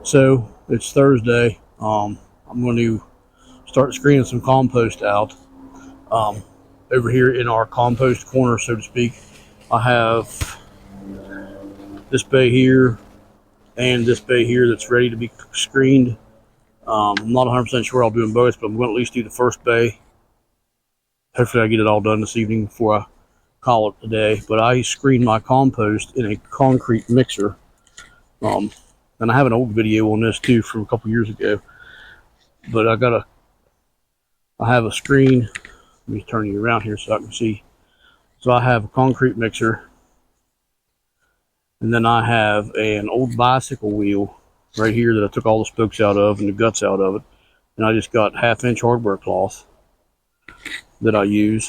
So it's Thursday. I'm going to start screening some compost out over here in our compost corner, so to speak. I have this bay here and this bay here that's ready to be screened. I'm not 100% sure I'll do them both, but I'm going to at least do the first bay. Hopefully I get it all done this evening before I call it a day. But I screen my compost in a concrete mixer. And I have an old video on this too from a couple years ago. But I have a screen. Let me turn you around here so I can see. So I have a concrete mixer. And then I have an old bicycle wheel right here that I took all the spokes out of and the guts out of it. And I just got 1/2-inch hardware cloth that I use.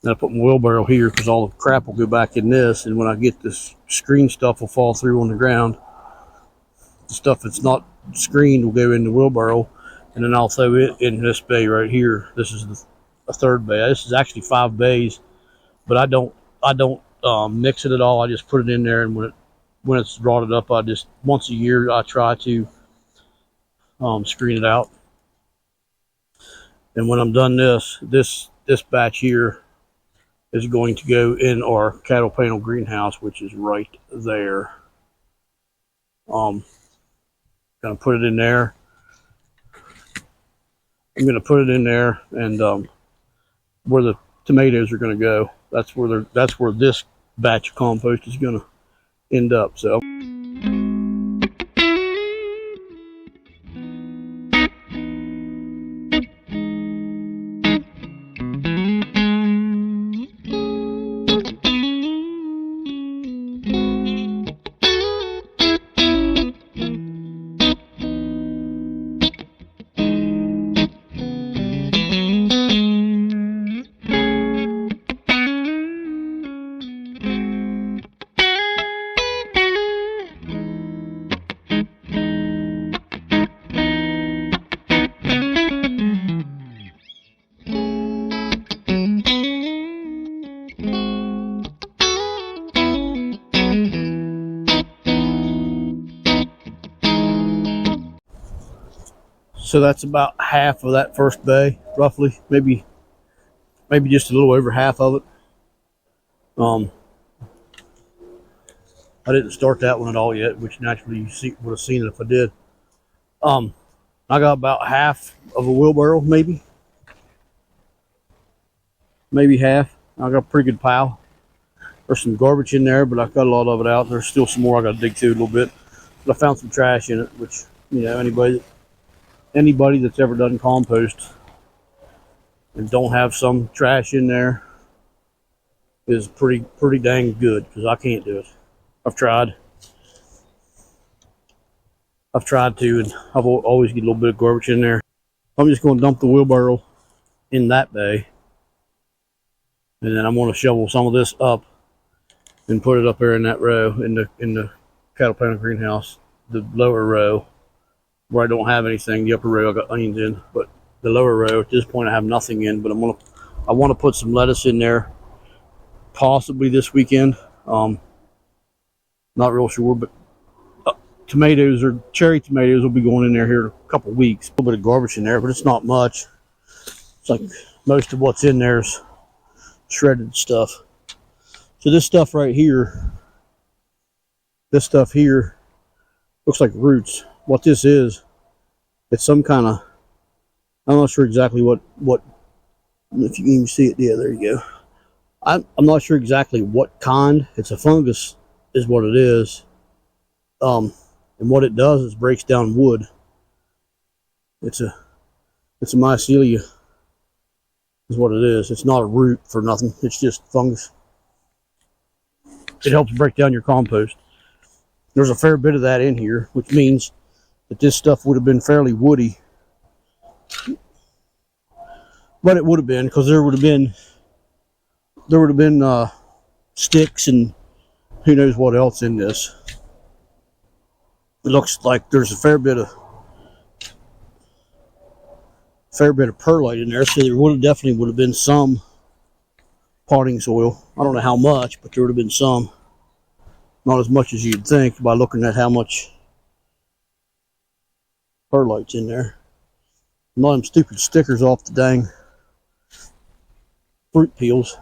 And I put my wheelbarrow here because all the crap will go back in this. And when I get this screen stuff will fall through on the ground. The stuff that's not screened will go in the wheelbarrow. And then I'll throw it in this bay right here. This is a third bay. This is actually 5 bays. But I don't mix it at all. I just put it in there, and when it's rotted up, I just once a year I try to screen it out. And when I'm done this batch here is going to go in our cattle panel greenhouse, which is right there. Gonna put it in there. I'm gonna put it in there, and where the tomatoes are gonna go, that's where this batch of compost is gonna end up. So So that's about half of that first bay, roughly, maybe just a little over half of it. I didn't start that one at all yet, which naturally you would have seen it if I did. I got about half of a wheelbarrow, maybe half. I got a pretty good pile. There's some garbage in there, but I got a lot of it out. There's still some more I got to dig through a little bit. But I found some trash in it, which, you know, anybody that's ever done compost and don't have some trash in there is pretty dang good, because I can't do it. I've tried to, and I've always get a little bit of garbage in there. I'm just going to dump the wheelbarrow in that bay, and then I'm going to shovel some of this up and put it up there in that row in the cattle panel greenhouse, the lower row where I don't have anything. The upper row I got onions in, but the lower row at this point I have nothing in. But I want to put some lettuce in there, possibly this weekend. Not real sure, but tomatoes or cherry tomatoes will be going in there here in a couple weeks. A little bit of garbage in there, but it's not much. It's like most of what's in there is shredded stuff. So this stuff right here, looks like roots. What this is, it's some kind of, I'm not sure exactly what, if you can even see it, yeah, there you go. I'm not sure exactly what kind. It's a fungus is what it is. And what it does is breaks down wood. It's a mycelia is what it is. It's not a root for nothing. It's just fungus. It helps break down your compost. There's a fair bit of that in here, which means that this stuff would have been fairly woody. But it would have been, because there would have been sticks and who knows what else in this. It looks like there's a fair bit of perlite in there, so there definitely would have been some potting soil. I don't know how much, but there would have been some. Not as much as you'd think by looking at how much perlites in there. And all them stupid stickers off the dang fruit peels.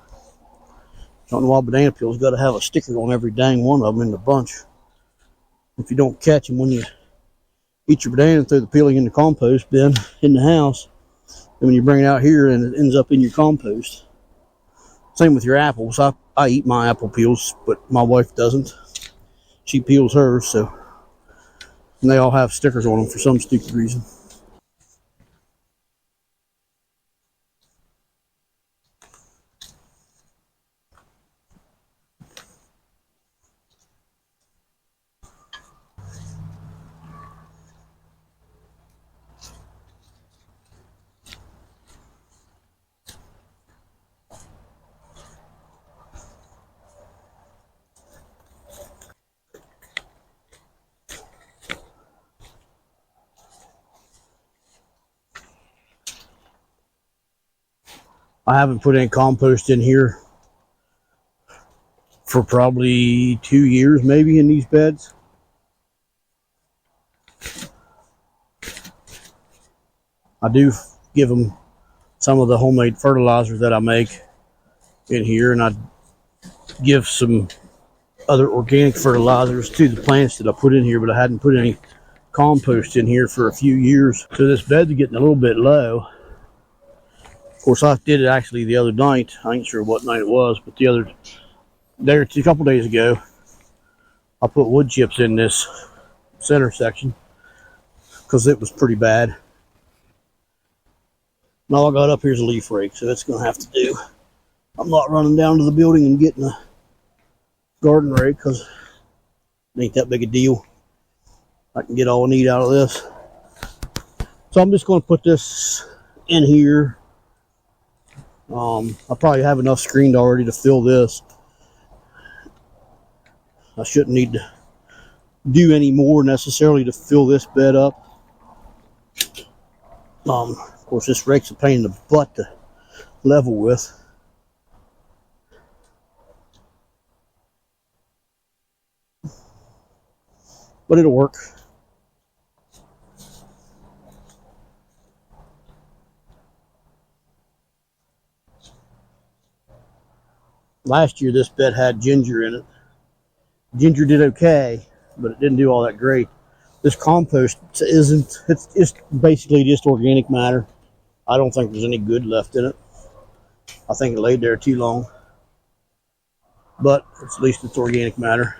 Don't know why banana peels got to have a sticker on every dang one of them in the bunch. If you don't catch them when you eat your banana and throw the peeling in the compost bin in the house, and when you bring it out here and it ends up in your compost. Same with your apples. I eat my apple peels, but my wife doesn't. She peels hers, so. And they all have stickers on them for some stupid reason. I haven't put any compost in here for probably 2 years, maybe, in these beds. I do give them some of the homemade fertilizer that I make in here, and I give some other organic fertilizers to the plants that I put in here, but I hadn't put any compost in here for a few years. So this bed's getting a little bit low. Of course, I did it actually the other night. I ain't sure what night it was, but a couple days ago, I put wood chips in this center section because it was pretty bad. And all I got up here is a leaf rake, so that's going to have to do. I'm not running down to the building and getting a garden rake because it ain't that big a deal. I can get all I need out of this. So I'm just going to put this in here. I probably have enough screened already to fill this. I shouldn't need to do any more necessarily to fill this bed up. Of course, this rake's a pain in the butt to level with. But it'll work. Last year, this bed had ginger in it. Ginger did okay, but it didn't do all that great. This compost it's basically just organic matter. I don't think there's any good left in it. I think it laid there too long. But at least it's organic matter.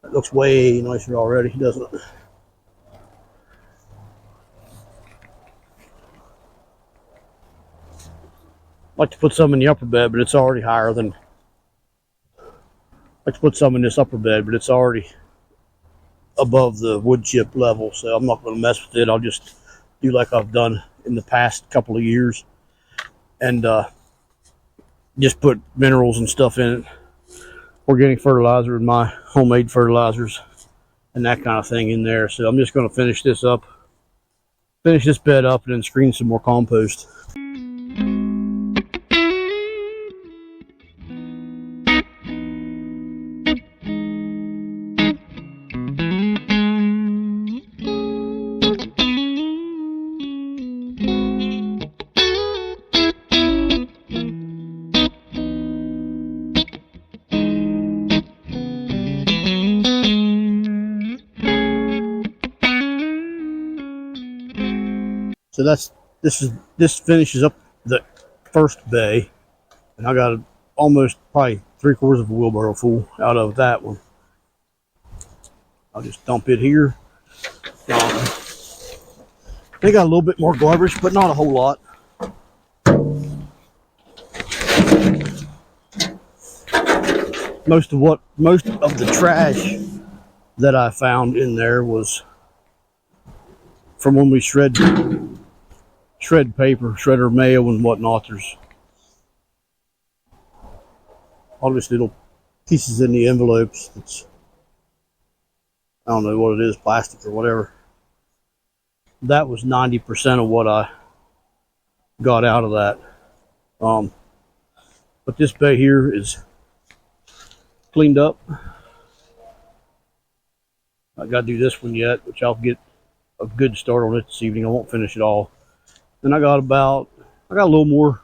That looks way nicer already, doesn't it? I'd like to put some in the upper bed, but it's already higher than. I'd like to put some in this upper bed, but it's already above the wood chip level, so I'm not going to mess with it. I'll just do like I've done in the past couple of years and just put minerals and stuff in it, organic fertilizer and my homemade fertilizers and that kind of thing in there. So I'm just going to finish this bed up, and then screen some more compost. So this finishes up the first bay, and I got almost probably 3/4 of a wheelbarrow full out of that one. I'll just dump it here. They got a little bit more garbage, but not a whole lot. Most of the trash that I found in there was from when we shred paper, shredder mail and whatnot. There's all these little pieces in the envelopes. I don't know what it is, plastic or whatever. That was 90% of what I got out of that. But this bay here is cleaned up. I got to do this one yet, which I'll get a good start on it this evening. I won't finish it all. Then I got a little more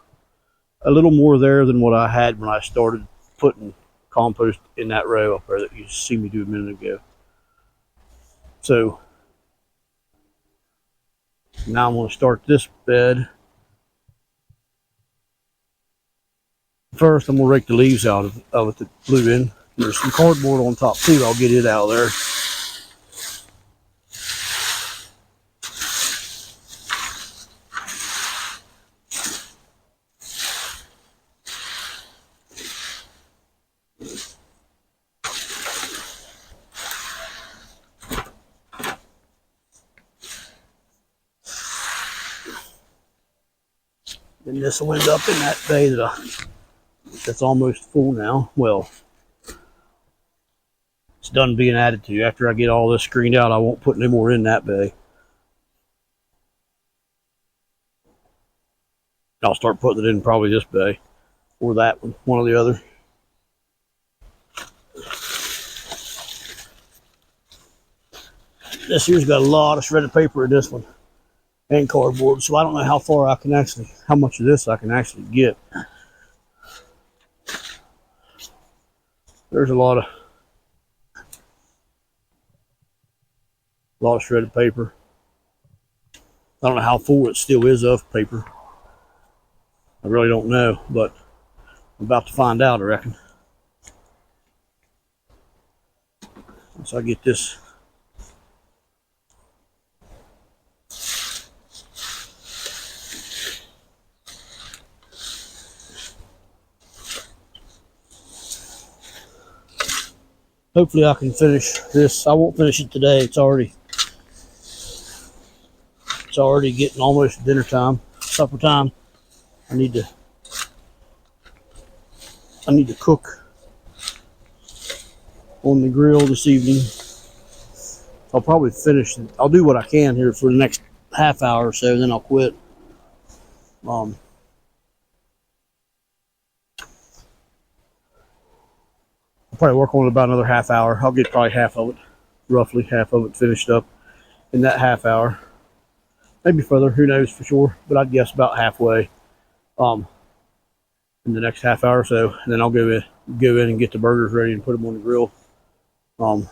there than what I had when I started putting compost in that row up there that you see me do a minute ago. So now I'm going to start this bed. First, I'm going to rake the leaves out of it that blew in. There's some cardboard on top too. I'll get it out of there. Then this will end up in that bay that's almost full now. Well, it's done being added to. After I get all this screened out, I won't put any more in that bay. I'll start putting it in probably this bay or that one or the other. This here's got a lot of shredded paper in this one and cardboard, so I don't know how far I can how much of this I can actually get. There's a lot of shredded paper. I don't know how full it still is of paper. I really don't know, but I'm about to find out, I reckon. Once I get this hopefully I can finish this. I won't finish it today. It's already getting almost dinner time, supper time. I need to cook on the grill this evening. I'll probably finish it. I'll do what I can here for the next half hour or so, then I'll quit. I'll probably work on it about another half hour. I'll get probably half of it, roughly half of it finished up in that half hour. Maybe further, who knows for sure, but I'd guess about halfway in the next half hour or so. And then I'll go in and get the burgers ready and put them on the grill so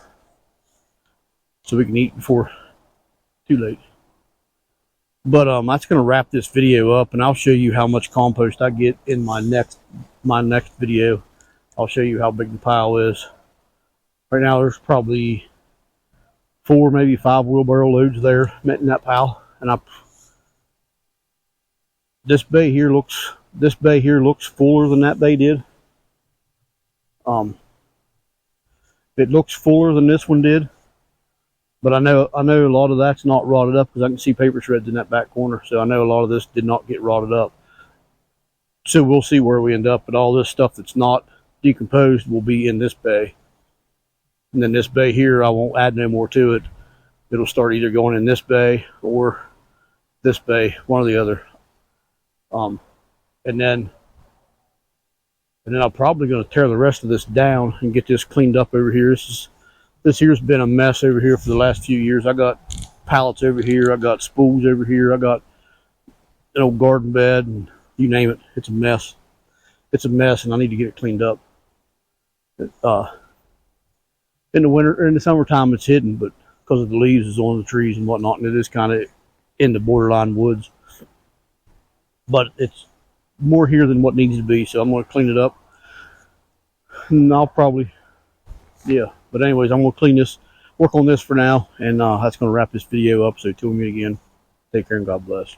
we can eat before too late. But that's going to wrap this video up, and I'll show you how much compost I get in my next video. I'll show you how big the pile is. Right now there's probably 4, maybe 5 wheelbarrow loads there in that pile, and this bay here looks fuller than that bay did. It looks fuller than this one did, but I know a lot of that's not rotted up because I can see paper shreds in that back corner, so I know a lot of this did not get rotted up. So we'll see where we end up, but all this stuff that's not decomposed will be in this bay. And then this bay here, I won't add no more to it. It'll start either going in this bay or this bay, one or the other. And then I'm probably going to tear the rest of this down and get this cleaned up over here. This here's been a mess over here for the last few years. I got pallets over here. I got spools over here. I got an old garden bed, and you name it. It's a mess. It's a mess, and I need to get it cleaned up. In the winter or in the summertime, it's hidden, but because of the leaves is on the trees and whatnot, and it is kind of in the borderline woods. But it's more here than what needs to be, so I'm going to clean it up. And I'll probably, yeah. But anyways, I'm going to clean this, work on this for now, and that's going to wrap this video up. So till we meet again, take care and God bless.